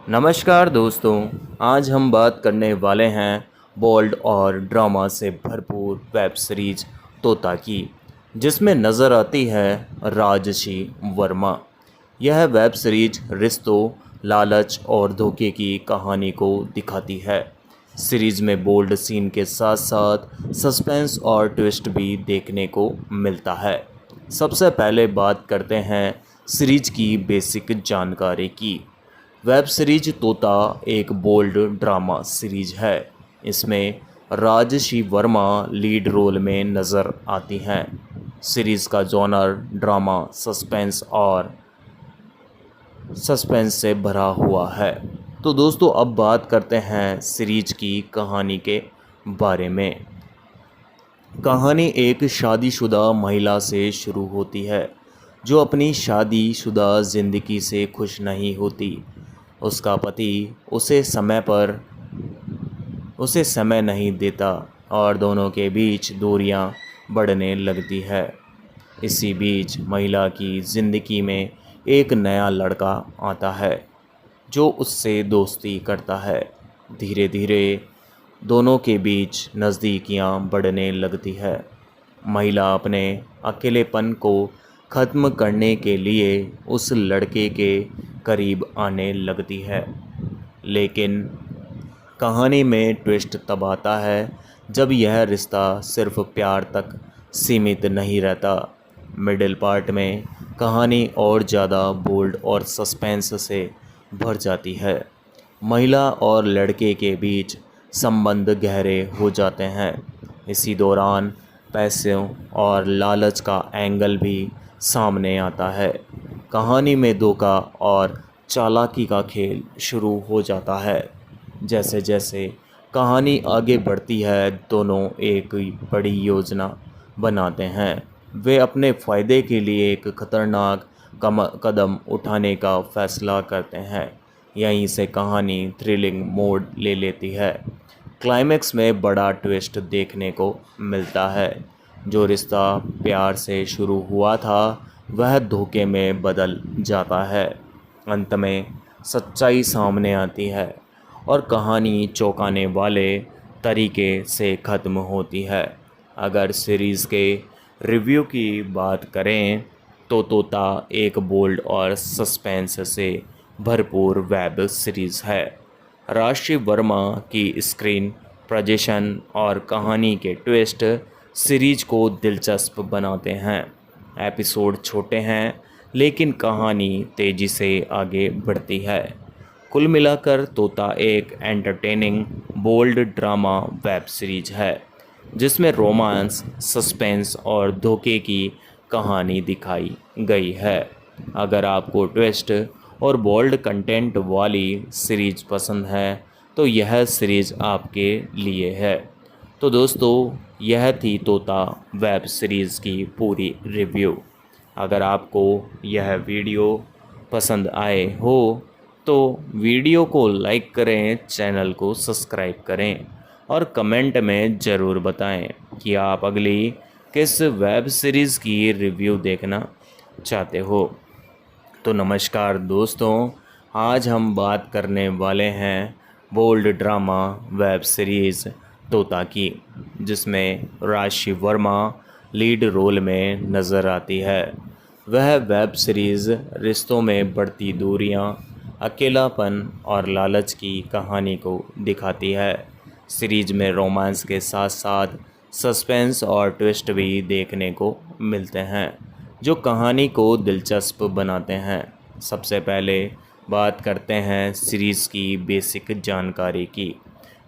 नमस्कार दोस्तों। आज हम बात करने वाले हैं बोल्ड और ड्रामा से भरपूर वेब सीरीज तोता की, जिसमें नज़र आती है राजशी वर्मा। यह वेब सीरीज रिश्तों, लालच और धोखे की कहानी को दिखाती है। सीरीज में बोल्ड सीन के साथ साथ सस्पेंस और ट्विस्ट भी देखने को मिलता है। सबसे पहले बात करते हैं सीरीज की बेसिक जानकारी की। वेब सीरीज तोता एक बोल्ड ड्रामा सीरीज है। इसमें राजश्री वर्मा लीड रोल में नज़र आती हैं। सीरीज़ का जॉनर ड्रामा, सस्पेंस से भरा हुआ है। तो दोस्तों अब बात करते हैं सीरीज की कहानी के बारे में। कहानी एक शादीशुदा महिला से शुरू होती है जो अपनी शादीशुदा ज़िंदगी से खुश नहीं होती। उसका पति उसे समय नहीं देता और दोनों के बीच दूरियां बढ़ने लगती है। इसी बीच महिला की ज़िंदगी में एक नया लड़का आता है जो उससे दोस्ती करता है। धीरे धीरे दोनों के बीच नज़दीकियां बढ़ने लगती है। महिला अपने अकेलेपन को ख़त्म करने के लिए उस लड़के के करीब आने लगती है। लेकिन कहानी में ट्विस्ट तब आता है जब यह रिश्ता सिर्फ प्यार तक सीमित नहीं रहता। मिडिल पार्ट में कहानी और ज़्यादा बोल्ड और सस्पेंस से भर जाती है। महिला और लड़के के बीच संबंध गहरे हो जाते हैं। इसी दौरान पैसों और लालच का एंगल भी सामने आता है। कहानी में धोखा और चालाकी का खेल शुरू हो जाता है। जैसे जैसे कहानी आगे बढ़ती है, दोनों एक बड़ी योजना बनाते हैं। वे अपने फ़ायदे के लिए एक खतरनाक कदम उठाने का फैसला करते हैं। यहीं से कहानी थ्रिलिंग मोड ले लेती है। क्लाइमैक्स में बड़ा ट्विस्ट देखने को मिलता है। जो रिश्ता प्यार से शुरू हुआ था वह धोखे में बदल जाता है। अंत में सच्चाई सामने आती है और कहानी चौंकाने वाले तरीके से ख़त्म होती है। अगर सीरीज़ के रिव्यू की बात करें तो तोता एक बोल्ड और सस्पेंस से भरपूर वेब सीरीज़ है। राशि वर्मा की स्क्रीन प्रेजेंटेशन और कहानी के ट्विस्ट सीरीज को दिलचस्प बनाते हैं। एपिसोड छोटे हैं लेकिन कहानी तेज़ी से आगे बढ़ती है। कुल मिलाकर तोता एक entertaining bold drama web series है जिसमें रोमांस, सस्पेंस और धोखे की कहानी दिखाई गई है। अगर आपको ट्विस्ट और बोल्ड कंटेंट वाली सीरीज पसंद है तो यह सीरीज आपके लिए है। तो दोस्तों यह थी तोता वेब सीरीज़ की पूरी रिव्यू। अगर आपको यह वीडियो पसंद आए हो तो वीडियो को लाइक करें, चैनल को सब्सक्राइब करें और कमेंट में ज़रूर बताएं कि आप अगली किस वेब सीरीज़ की रिव्यू देखना चाहते हो। तो नमस्कार दोस्तों, आज हम बात करने वाले हैं बोल्ड ड्रामा वेब सीरीज़ तोता की, जिसमें राशि वर्मा लीड रोल में नज़र आती है। वह वेब सीरीज़ रिश्तों में बढ़ती दूरियां, अकेलापन और लालच की कहानी को दिखाती है। सीरीज में रोमांस के साथ साथ सस्पेंस और ट्विस्ट भी देखने को मिलते हैं जो कहानी को दिलचस्प बनाते हैं। सबसे पहले बात करते हैं सीरीज़ की बेसिक जानकारी की।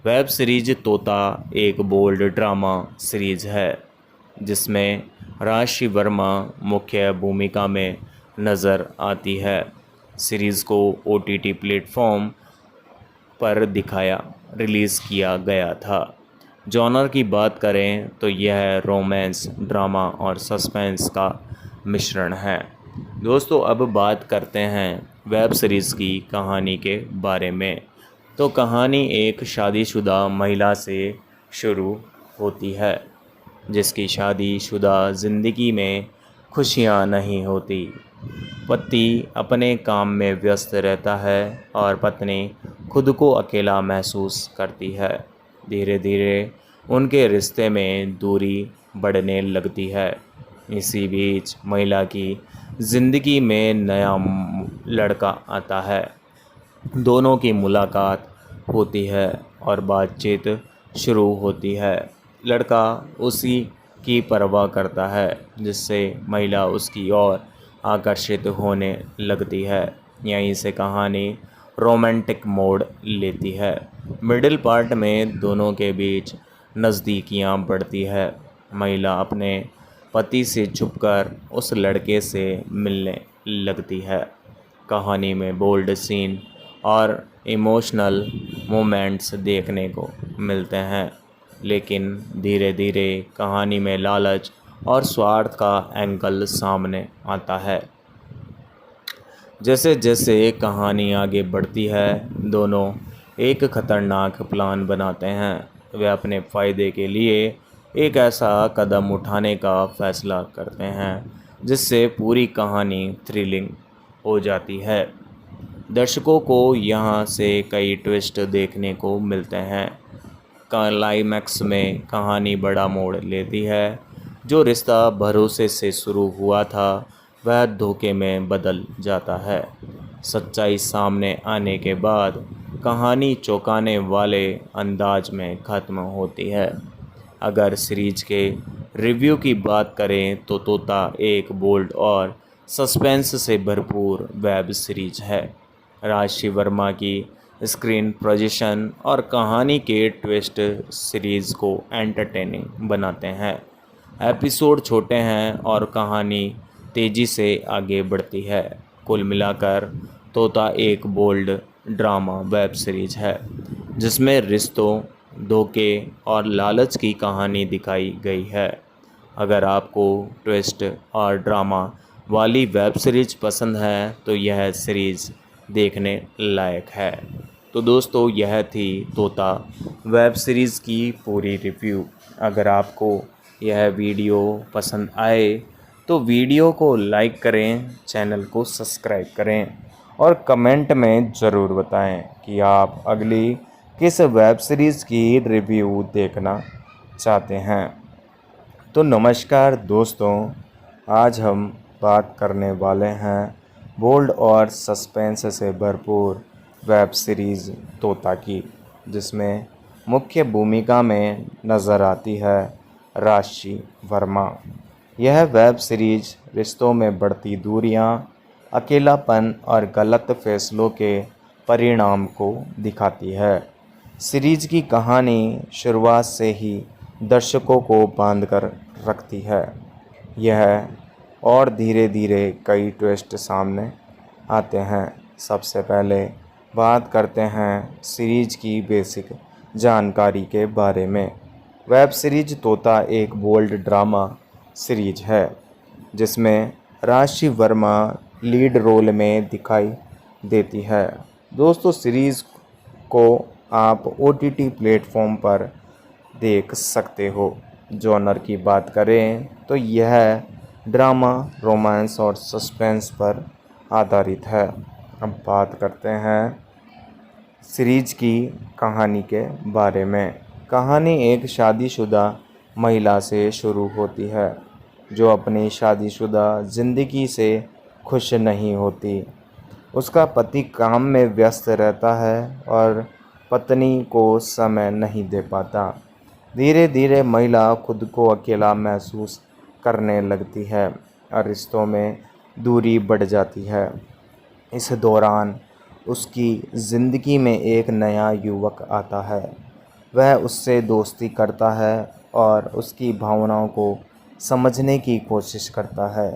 वेब सीरीज तोता एक बोल्ड ड्रामा सीरीज़ है जिसमें राशि वर्मा मुख्य भूमिका में नज़र आती है। सीरीज़ को OTT प्लेटफॉर्म पर रिलीज़ किया गया था। जॉनर की बात करें तो यह रोमांस, ड्रामा और सस्पेंस का मिश्रण है। दोस्तों अब बात करते हैं वेब सीरीज़ की कहानी के बारे में। तो कहानी एक शादीशुदा महिला से शुरू होती है जिसकी शादीशुदा ज़िंदगी में खुशियां नहीं होती। पति अपने काम में व्यस्त रहता है और पत्नी खुद को अकेला महसूस करती है। धीरे धीरे उनके रिश्ते में दूरी बढ़ने लगती है। इसी बीच महिला की ज़िंदगी में नया लड़का आता है। दोनों की मुलाकात होती है और बातचीत शुरू होती है। लड़का उसी की परवाह करता है, जिससे महिला उसकी ओर आकर्षित होने लगती है। यहीं से कहानी रोमांटिक मोड़ लेती है। मिडिल पार्ट में दोनों के बीच नज़दीकियाँ बढ़ती है। महिला अपने पति से छुपकर उस लड़के से मिलने लगती है। कहानी में बोल्ड सीन और इमोशनल मोमेंट्स देखने को मिलते हैं, लेकिन धीरे धीरे कहानी में लालच और स्वार्थ का एंगल सामने आता है। जैसे जैसे कहानी आगे बढ़ती है, दोनों एक खतरनाक प्लान बनाते हैं। वे अपने फ़ायदे के लिए एक ऐसा कदम उठाने का फ़ैसला करते हैं जिससे पूरी कहानी थ्रिलिंग हो जाती है। दर्शकों को यहाँ से कई ट्विस्ट देखने को मिलते हैं। क्लाइमैक्स में कहानी बड़ा मोड़ लेती है। जो रिश्ता भरोसे से शुरू हुआ था वह धोखे में बदल जाता है। सच्चाई सामने आने के बाद कहानी चौंकाने वाले अंदाज में ख़त्म होती है। अगर सीरीज के रिव्यू की बात करें तो तोता एक बोल्ड और सस्पेंस से भरपूर वेब सीरीज है। राशि वर्मा की स्क्रीन पोजीशन और कहानी के ट्विस्ट सीरीज़ को एंटरटेनिंग बनाते हैं। एपिसोड छोटे हैं और कहानी तेज़ी से आगे बढ़ती है। कुल मिलाकर तोता एक बोल्ड ड्रामा वेब सीरीज है जिसमें रिश्तों, धोखे और लालच की कहानी दिखाई गई है। अगर आपको ट्विस्ट और ड्रामा वाली वेब सीरीज पसंद है तो यह सीरीज़ देखने लायक है। तो दोस्तों, यह थी तोता वेब सीरीज़ की पूरी रिव्यू। अगर आपको यह वीडियो पसंद आए तो वीडियो को लाइक करें, चैनल को सब्सक्राइब करें और कमेंट में ज़रूर बताएं कि आप अगली किस वेब सीरीज़ की रिव्यू देखना चाहते हैं। तो नमस्कार दोस्तों, आज हम बात करने वाले हैं बोल्ड और सस्पेंस से भरपूर वेब सीरीज़ तोता की, जिसमें मुख्य भूमिका में नज़र आती है राशि वर्मा। यह वेब सीरीज रिश्तों में बढ़ती दूरियां, अकेलापन और गलत फैसलों के परिणाम को दिखाती है। सीरीज की कहानी शुरुआत से ही दर्शकों को बांध कर रखती है। यह और धीरे धीरे कई ट्विस्ट सामने आते हैं। सबसे पहले बात करते हैं सीरीज की बेसिक जानकारी के बारे में। वेब सीरीज तोता एक बोल्ड ड्रामा सीरीज है जिसमें राशि वर्मा लीड रोल में दिखाई देती है। दोस्तों, सीरीज़ को आप OTT प्लेटफॉर्म पर देख सकते हो। जॉनर की बात करें तो यह ड्रामा, रोमांस और सस्पेंस पर आधारित है। अब बात करते हैं सीरीज की कहानी के बारे में। कहानी एक शादीशुदा महिला से शुरू होती है जो अपनी शादीशुदा ज़िंदगी से खुश नहीं होती। उसका पति काम में व्यस्त रहता है और पत्नी को समय नहीं दे पाता। धीरे धीरे महिला खुद को अकेला महसूस करने लगती है और रिश्तों में दूरी बढ़ जाती है। इस दौरान उसकी ज़िंदगी में एक नया युवक आता है। वह उससे दोस्ती करता है और उसकी भावनाओं को समझने की कोशिश करता है।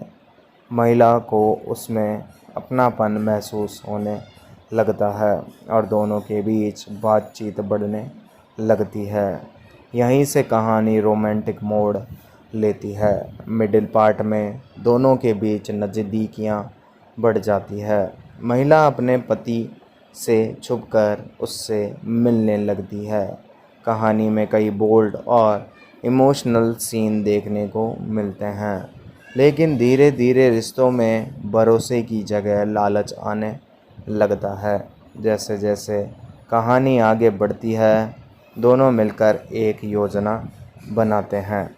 महिला को उसमें अपनापन महसूस होने लगता है और दोनों के बीच बातचीत बढ़ने लगती है। यहीं से कहानी रोमांटिक मोड़ लेती है। मिडिल पार्ट में दोनों के बीच नज़दीकियाँ बढ़ जाती है। महिला अपने पति से छुपकर उससे मिलने लगती है। कहानी में कई बोल्ड और इमोशनल सीन देखने को मिलते हैं। लेकिन धीरे धीरे रिश्तों में भरोसे की जगह लालच आने लगता है। जैसे जैसे कहानी आगे बढ़ती है, दोनों मिलकर एक योजना बनाते हैं।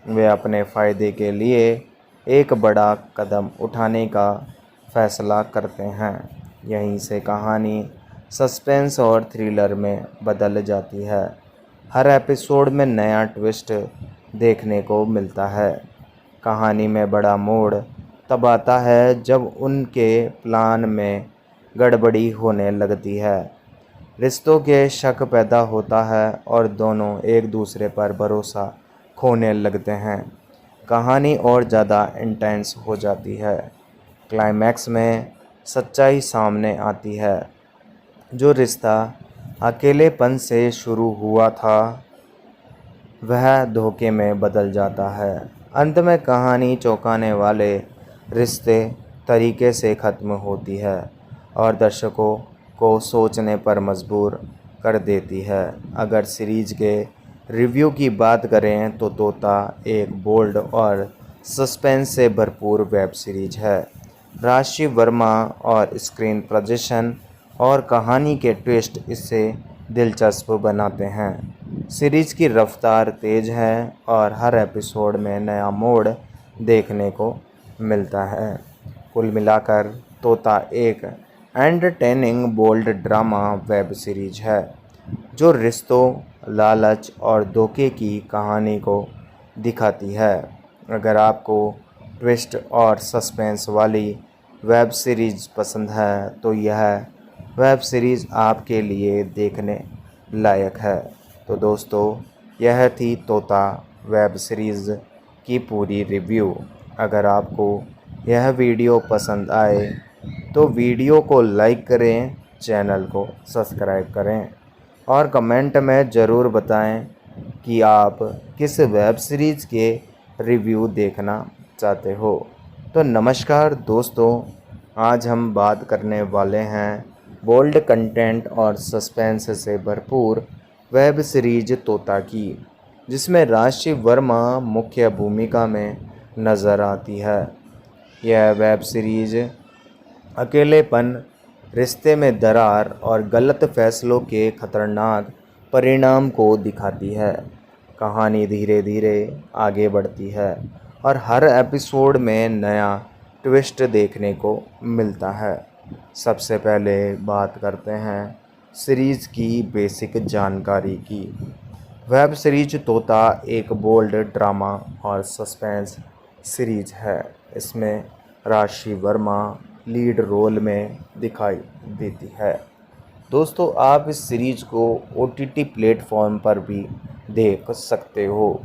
वे अपने फ़ायदे के लिए एक बड़ा कदम उठाने का फैसला करते हैं। यहीं से कहानी सस्पेंस और थ्रिलर में बदल जाती है। हर एपिसोड में नया ट्विस्ट देखने को मिलता है। कहानी में बड़ा मोड़ तब आता है जब उनके प्लान में गड़बड़ी होने लगती है। रिश्तों के शक पैदा होता है और दोनों एक दूसरे पर भरोसा खोने लगते हैं। कहानी और ज़्यादा इंटेंस हो जाती है। क्लाइमैक्स में सच्चाई सामने आती है। जो रिश्ता अकेलेपन से शुरू हुआ था वह धोखे में बदल जाता है। अंत में कहानी चौंकाने वाले रिश्ते तरीके से ख़त्म होती है और दर्शकों को सोचने पर मजबूर कर देती है। अगर सीरीज के रिव्यू की बात करें तो तोता एक बोल्ड और सस्पेंस से भरपूर वेब सीरीज है। राशि वर्मा और स्क्रीन प्रजेशन और कहानी के ट्विस्ट इसे दिलचस्प बनाते हैं। सीरीज की रफ्तार तेज़ है और हर एपिसोड में नया मोड़ देखने को मिलता है। कुल मिलाकर तोता एक entertaining bold drama web series है जो रिश्तों, लालच और धोखे की कहानी को दिखाती है। अगर आपको ट्विस्ट और सस्पेंस वाली वेब सीरीज़ पसंद है तो यह वेब सीरीज़ आपके लिए देखने लायक है। तो दोस्तों, यह थी तोता वेब सीरीज़ की पूरी रिव्यू। अगर आपको यह वीडियो पसंद आए तो वीडियो को लाइक करें, चैनल को सब्सक्राइब करें और कमेंट में ज़रूर बताएं कि आप किस वेब सीरीज़ के रिव्यू देखना चाहते हो। तो नमस्कार दोस्तों, आज हम बात करने वाले हैं बोल्ड कंटेंट और सस्पेंस से भरपूर वेब सीरीज तोता की, जिसमें राशि वर्मा मुख्य भूमिका में नज़र आती है। यह वेब सीरीज अकेलेपन, रिश्ते में दरार और गलत फैसलों के खतरनाक परिणाम को दिखाती है। कहानी धीरे धीरे आगे बढ़ती है और हर एपिसोड में नया ट्विस्ट देखने को मिलता है। सबसे पहले बात करते हैं सीरीज़ की बेसिक जानकारी की। वेब सीरीज तोता एक बोल्ड ड्रामा और सस्पेंस सीरीज है। इसमें राशि वर्मा लीड रोल में दिखाई देती है। दोस्तों, आप इस सीरीज को OTT प्लेटफॉर्म पर भी देख सकते हो।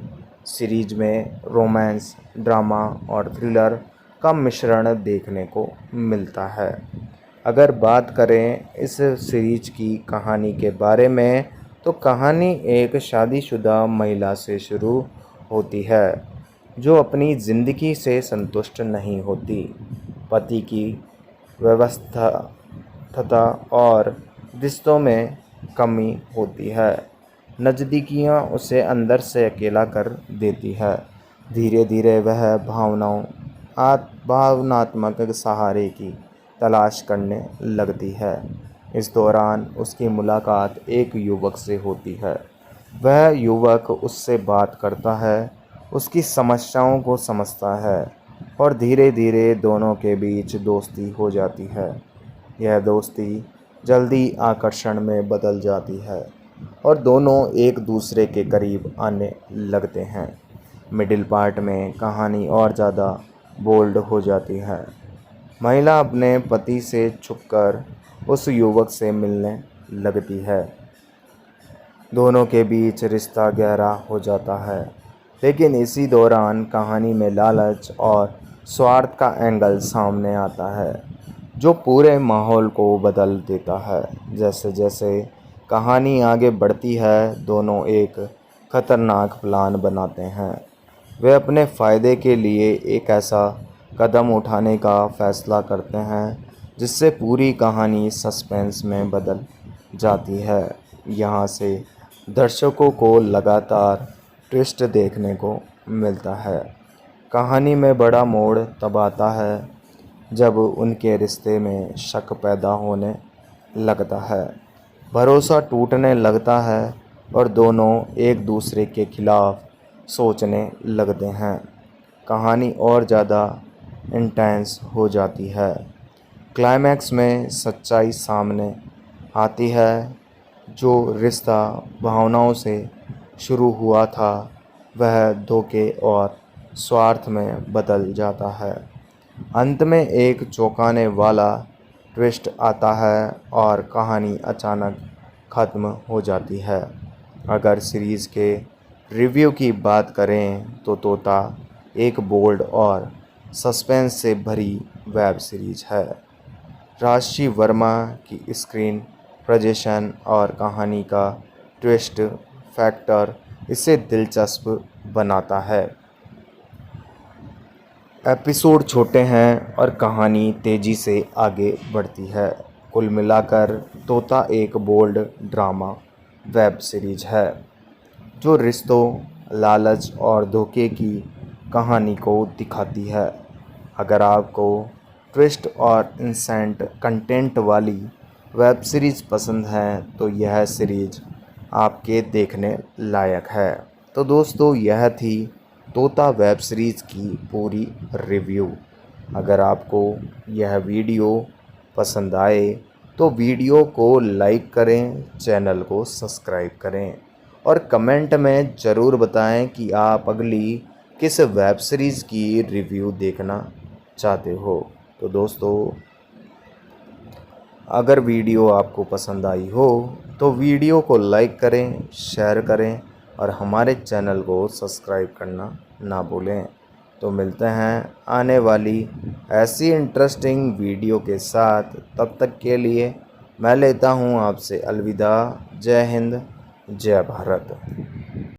सीरीज में रोमांस, ड्रामा और थ्रिलर का मिश्रण देखने को मिलता है। अगर बात करें इस सीरीज की कहानी के बारे में तो कहानी एक शादीशुदा महिला से शुरू होती है जो अपनी ज़िंदगी से संतुष्ट नहीं होती। पति की व्यवस्था और रिश्तों में कमी होती है। नज़दीकियाँ उसे अंदर से अकेला कर देती है। धीरे धीरे वह भावनात्मक सहारे की तलाश करने लगती है। इस दौरान उसकी मुलाकात एक युवक से होती है। वह युवक उससे बात करता है, उसकी समस्याओं को समझता है और धीरे धीरे दोनों के बीच दोस्ती हो जाती है। यह दोस्ती जल्दी आकर्षण में बदल जाती है और दोनों एक दूसरे के करीब आने लगते हैं। मिडिल पार्ट में कहानी और ज़्यादा बोल्ड हो जाती है। महिला अपने पति से छुपकर उस युवक से मिलने लगती है। दोनों के बीच रिश्ता गहरा हो जाता है, लेकिन इसी दौरान कहानी में लालच और स्वार्थ का एंगल सामने आता है जो पूरे माहौल को बदल देता है। जैसे जैसे कहानी आगे बढ़ती है, दोनों एक खतरनाक प्लान बनाते हैं। वे अपने फ़ायदे के लिए एक ऐसा कदम उठाने का फ़ैसला करते हैं जिससे पूरी कहानी सस्पेंस में बदल जाती है। यहाँ से दर्शकों को लगातार ट्विस्ट देखने को मिलता है। कहानी में बड़ा मोड़ तब आता है जब उनके रिश्ते में शक पैदा होने लगता है, भरोसा टूटने लगता है और दोनों एक दूसरे के खिलाफ सोचने लगते हैं। कहानी और ज़्यादा इंटेंस हो जाती है। क्लाइमैक्स में सच्चाई सामने आती है। जो रिश्ता भावनाओं से शुरू हुआ था वह धोखे और स्वार्थ में बदल जाता है। अंत में एक चौंकाने वाला ट्विस्ट आता है और कहानी अचानक ख़त्म हो जाती है। अगर सीरीज़ के रिव्यू की बात करें तो तोता एक बोल्ड और सस्पेंस से भरी वेब सीरीज़ है। राशि वर्मा की स्क्रीन प्रेजेंटेशन और कहानी का ट्विस्ट फैक्टर इसे दिलचस्प बनाता है। एपिसोड छोटे हैं और कहानी तेज़ी से आगे बढ़ती है। कुल मिलाकर तोता एक बोल्ड ड्रामा वेब सीरीज है जो रिश्तों, लालच और धोखे की कहानी को दिखाती है। अगर आपको ट्विस्ट और इंसेंट कंटेंट वाली वेब सीरीज़ पसंद है तो यह सीरीज आपके देखने लायक है। तो दोस्तों, यह थी तोता वेब सीरीज़ की पूरी रिव्यू। अगर आपको यह वीडियो पसंद आए तो वीडियो को लाइक करें, चैनल को सब्सक्राइब करें और कमेंट में ज़रूर बताएं कि आप अगली किस वेब सीरीज़ की रिव्यू देखना चाहते हो। तो दोस्तों, अगर वीडियो आपको पसंद आई हो तो वीडियो को लाइक करें, शेयर करें और हमारे चैनल को सब्सक्राइब करना ना भूलें। तो मिलते हैं आने वाली ऐसी इंटरेस्टिंग वीडियो के साथ। तब तक के लिए मैं लेता हूं आपसे अलविदा। जय हिंद, जय भारत।